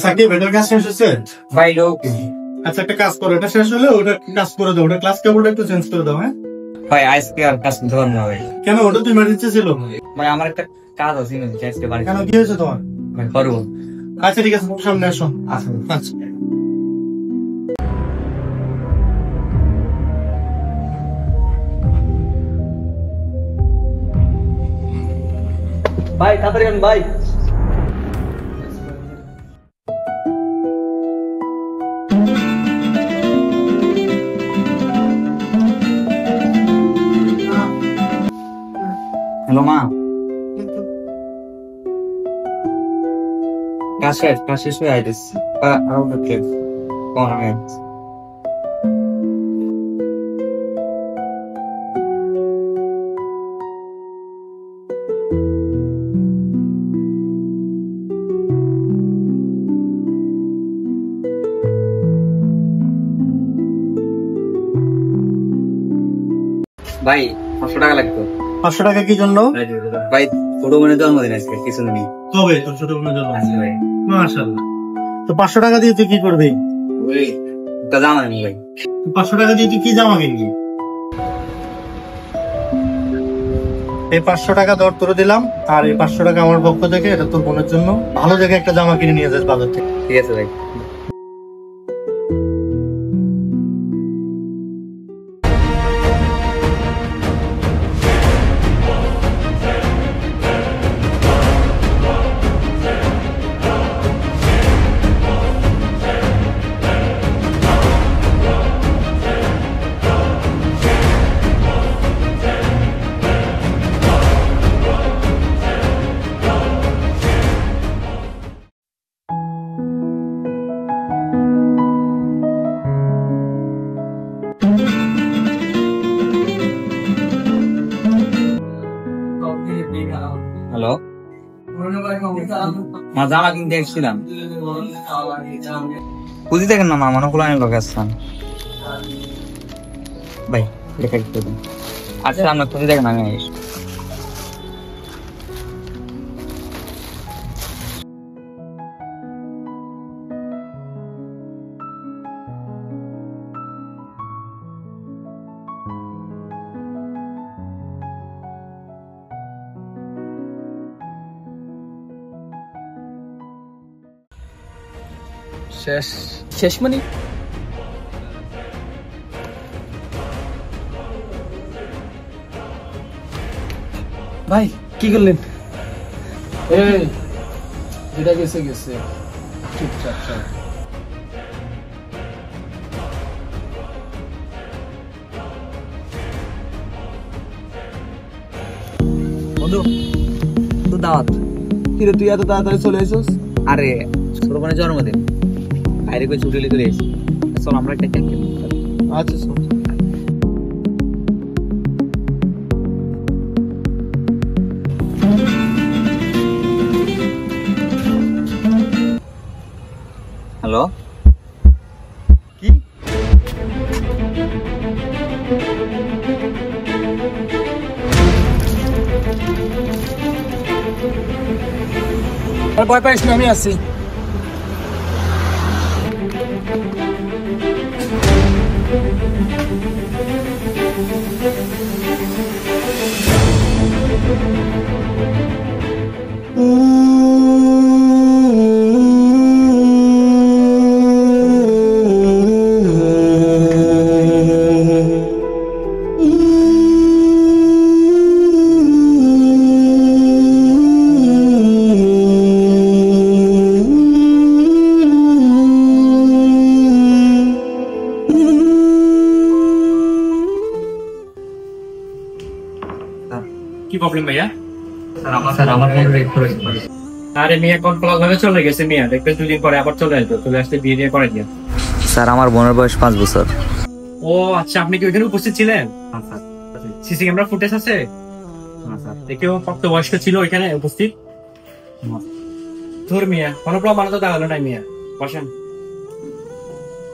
সাকিব এটার কাজ শেষ হয়েছে ভাই ওকে। আচ্ছা একটা কাজ করো, এটা শেষ হলে ওটা কাজ করে দাও, ওটা ক্লাস কেবলটা একটু চেঞ্জ করে দাও। হ্যাঁ ভাই আজকে আর কাজ করতে পারবো না ভাই। কেন? ওটা তো ইমার্জেন্সি ছিল। ভাই আমার একটা কাজ আছে আজকে বাড়ি। কেন কি হয়েছে তোমার? ভাই পারবো। আচ্ছা ঠিক আছে, সামনে আসো। আচ্ছা আচ্ছা ভাই তাড়াতাড়ি আন ভাই। হ্যালো মা, কাজ শেষ হয়ে আইতেছি। ভাই 500 টাকা লাগতো। 500 টাকা কি জন্য? ভাই ছোট বোনের জন্মদিন আজকে, কিছু নেই। কবে তোর ছোট বোনের জন্য? ভাই মাশাআল্লাহ। তো 500 টাকা দিয়ে তুই কি করবি? ওই জামা নেই ভাই। 500 টাকা দিয়ে তুই কি জামা কিনবি? এই 500 টাকা দর তোরে দিলাম, আর এই 500 টাকা আমার পক্ষ থেকে এটা তোর বোনের জন্য। ভালো জায়গায় একটা জামা কিনে নিয়ে যাস বাজার থেকে। ঠিক আছে ভাই। হ্যালো মা, জামা কিনতে এসেছিলাম। বুঝি দেখেন না মা, মনে করলেন লোক আসছেন ভাই। আচ্ছা আপনার খুঁজে দেখেন, আমি শেষ শেষ মানে ভাই কি করলেন? যেটা গেছে গেছে, চুপচাপ চল। বন্ধু তো দাওয়াত। কিরে তুই এত তাড়াতাড়ি চলে এসেছিস? আরে ছোট বোনের জন্মদিন, বাইরে করে ছুটি লিখে এসেছি। চল আমরা একটা কেক খেলি। আচ্ছা চল। হ্যালো কি? আর ভয় পাইস না, আমি আছি। কি প্রবলেম ভাইয়া? স্যার আমার ফোন রেড করে। আরে মিয়া কোন ক্লাস ভাবে চলে গেছে মিয়া, দেখবে 2 দিন পরে আবার চলে আসবে, চলে আসতে বিয়ে দিয়ে করে দিয়া। স্যার আমার বোনের বয়স 5 বছর। ও আচ্ছা, আপনি কি ওইখানে উপস্থিত ছিলেন? সিসি ক্যামেরা ফুটেজ আছে? কেউ প্রাপ্তবয়স্ক ছিল ওইখানে উপস্থিত? ধর মিয়া, কোনো প্রমাণ তো দেওয়া হলো না মিয়া। বসেন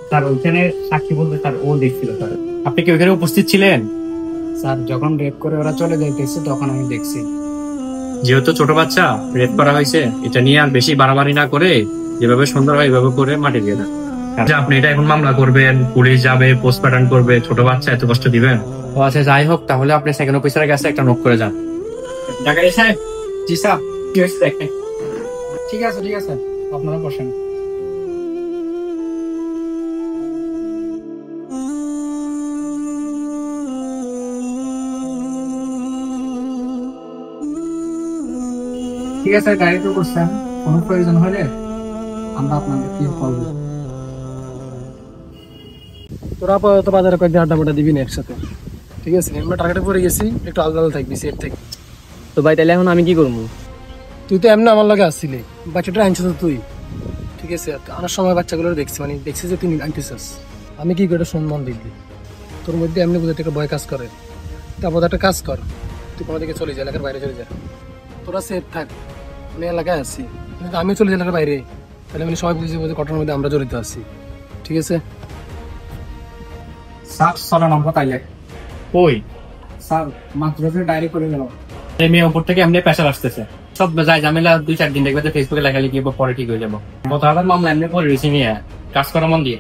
স্যার, ওইখানে সাক্ষী বলতে স্যার ও দেখছিল স্যার। আপনি কি ওইখানে উপস্থিত ছিলেন? স্যার যখন রেপ করে ওরা চলে যাইতেছে তখন আমি দেখছি। যেহেতু ছোট বাচ্চা রেপ করা হয়েছে, এটা নিয়ে আর বেশি বাড়াবাড়ি না করে যেভাবে সুন্দর হয় এইভাবে করে মাটি দিয়ে দেন। যে আপনি এটা এখন মামলা করবেন, পুলিশ যাবে, পোস্টমর্টম করবে, ছোট বাচ্চা এত কষ্ট দিবেন? ও আচ্ছা, যাই হোক, তাহলে আপনি সেকেন্ড অফিসারের কাছে একটা নোট করে যান। ডাকারি সাহেব। জি স্যার। কি হয়েছে দেখেন। ঠিক আছে আপনারা বসেন। ঠিক আছে, গাড়ি তো করছেন, কোনো প্রয়োজন হলে আমরা আপনাদের কি কল দেব। তোরা আপাতত বাজারে কয়েকদিন আড্ডা মাড্ডা দিবি না একসাথে, ঠিক আছে? আমরা টার্গেটে পড়ে গেছি, একটু আলাদা আলাদা থাকবি, সেফ থাকবি। তো ভাই তাহলে এখন আমি কি করবো? তুই তো এমনি আমার লাগে আসছিলি, বাচ্চাটা আনছিস তো তুই, ঠিক আছে? আনার সময় বাচ্চাগুলো দেখছি, মানে দেখছি যে তুই আনতেছিস। আমি কি করে সম্মান দেখবি? তোর মধ্যে এমনি বুঝে একটা ভয় কাজ করে। তারপর একটা কাজ কর, তুই কোনো দিকে চলে যা, এলাকার বাইরে চলে যা, তোরা সেফ থাক। আমি এলাকায় আছি, কিন্তু আমি চলে যাই এলাকার বাইরে, তাহলে আমি সবাই বুঝে যাবো যে ঘটনার মধ্যে আমরা জড়িত আছি, ঠিক আছে? স্যার চলেন আমরা তাইলে। কই? স্যার মাত্র ডায়েরি করে গেলাম। এই মেয়ে উপর থেকে এমনি প্রেশার আসতেছে, সব যাই ঝামেলা 2-4 দিন দেখবে ফেসবুকে লেখালেখি পরে ঠিক হয়ে যাবো। 10,000 মামলা এমনি পরে রয়েছি নিয়ে, কাজ করা মন দিয়ে।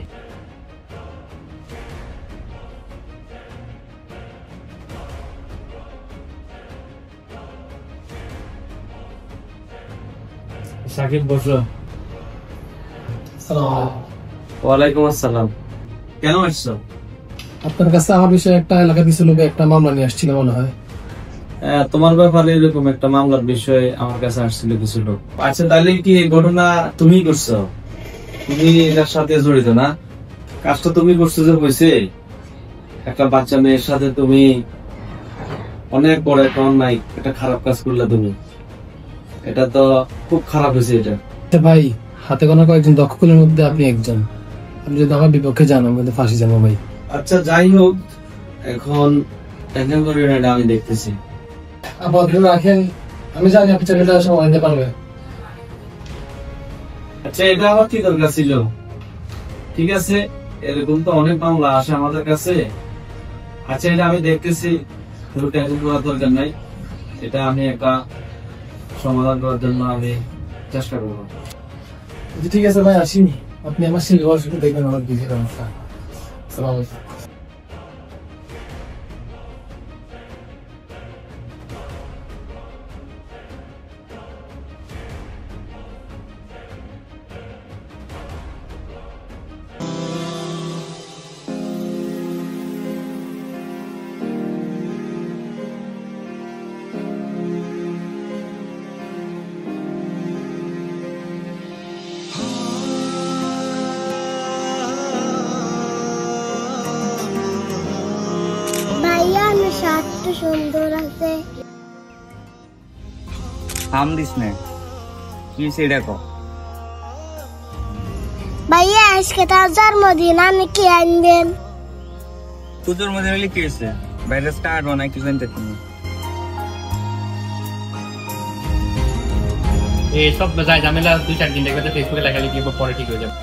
সাকিব বসো। ওয়ালাইকুম আসসালাম। কেন আসছো? আপনার কাছে আমার বিষয়ে একটা এলাকার কিছু লোক একটা মামলা নিয়ে আসছিল মনে হয়। তোমার ব্যাপারে এরকম একটা মামলার বিষয়ে আমার কাছে আসছিল কিছু লোক। আচ্ছা, তাহলে কি এই ঘটনা তুমি করছো? তুমি এটার সাথে জড়িত না? কাজটা তুমি করছো যে হয়েছে, একটা বাচ্চা মেয়ের সাথে তুমি অনেক বড় একটা অন্যায়, একটা খারাপ কাজ করলে তুমি। এটা তো খুব খারাপ হয়েছে এটা। আচ্ছা ভাই, হাতে গোনা কয়েকজন দক্ষকুলের মধ্যে আপনি একজন, আপনি যদি আমার বিপক্ষে যান আমি কিন্তু ফাঁসি যাবো ভাই। আচ্ছা যাই হোক, এখন টেনশন করি না, এটা আমি দেখতেছি। আপাতত রাখেন, আমি জানি আপনি চাকরিটা সময় দিতে পারবে। আচ্ছা, এটা আমার কি দরকার ছিল? ঠিক আছে, এরকম তো অনেক মামলা আসে আমাদের কাছে। আচ্ছা, এটা আমি দেখতেছি, টেনশন করার দরকার নাই। এটা আমি একটা সমাধান করার জন্য আমি চেষ্টা করবো। ঠিক আছে ভাই, আসি। আপনি আমার সিলেবাস দেখবেন, আমার বিজির অবস্থা। আসসালামু আলাইকুম। ভাইয়া আমার শার্টটা সুন্দর আছে। থাম দিস না, কি সেটা কর। ভাইয়া আজকে তার জন্মদিন, আমি কি আনবেন? তোর মধ্যে হলে কি হয়েছে? বাইরে স্টার্ট বানাই কি জানতে তুমি? এই সব যাই ঝামেলা 2-4 দিন দেখবে ফেসবুকে লেখালেখি পরে ঠিক হয়ে যাবে।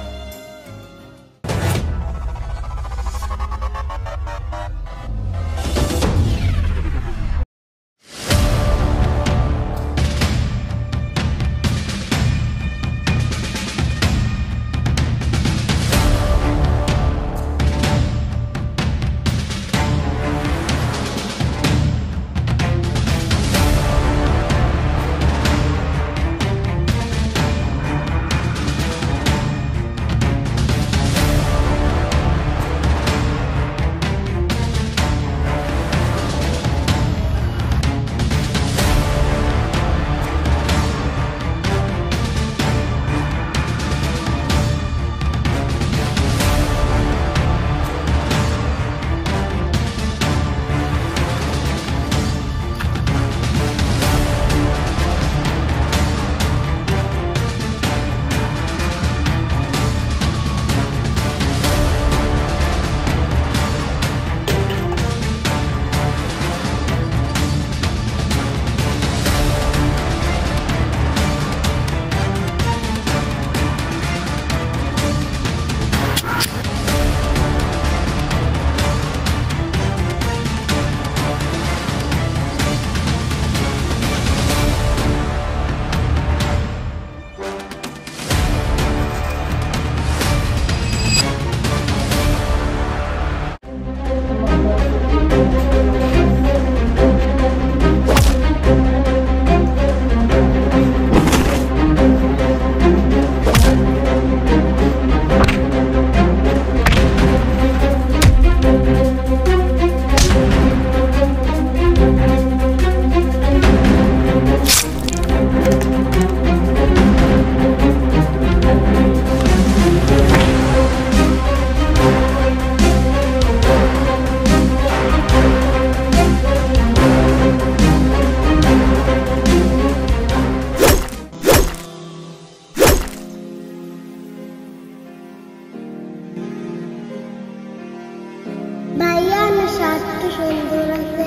সুন্দর আছে।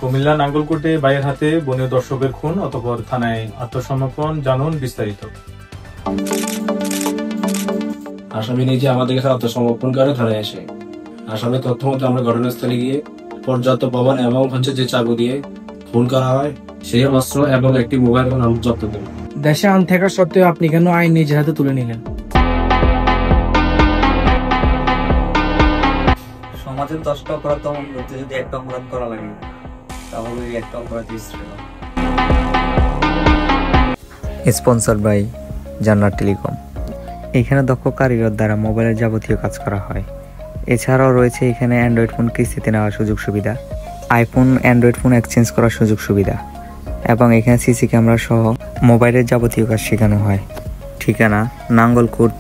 কুমিল্লা নাঙ্গলকোটে ভাইয়ের হাতে বনীয় দর্শকের খুন, অতঃপর থানায় আত্মসমর্পণ, জানুন বিস্তারিত। আসামি নিজে আমাদের কাছে আত্মসমর্পণ করে থানায় আসে। আসামি তথ্য মতো আমরা ঘটনাস্থলে গিয়ে পর্যাপ্ত প্রমাণ এবং যে চাকু দিয়ে খুন করা হয় সেই অস্ত্র এবং একটি মোবাইল ফোন আমরা জব্দ করি। দেশে আইন থাকা সত্ত্বেও আপনি কেন আইন নিজের হাতে তুলে নিলেন? সমাজের 10টা অপরাধ দমন করতে যদি একটা অপরাধ করা লাগে তাহলে ওই একটা অপরাধ স্পন্সর বাই জান্নাত টেলিকম। এখানে দক্ষ কারিগর দ্বারা মোবাইলের যাবতীয় কাজ করা হয়। এছাড়াও রয়েছে এখানে অ্যান্ড্রয়েড ফোন কিস্তিতে নেওয়ার সুযোগ সুবিধা, আইফোন অ্যান্ড্রয়েড ফোন এক্সচেঞ্জ করার সুযোগ সুবিধা এবং এখানে সিসি ক্যামেরা সহ মোবাইলের যাবতীয় কাজ শেখানো হয়। ঠিকানা নাঙ্গলকোট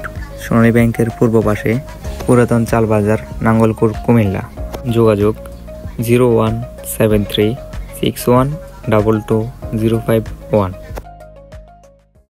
সোনালী ব্যাংকের পূর্ব পাশে, পুরাতন চাল বাজার, নাঙ্গলকোট, কুমিল্লা। যোগাযোগ 017361222051।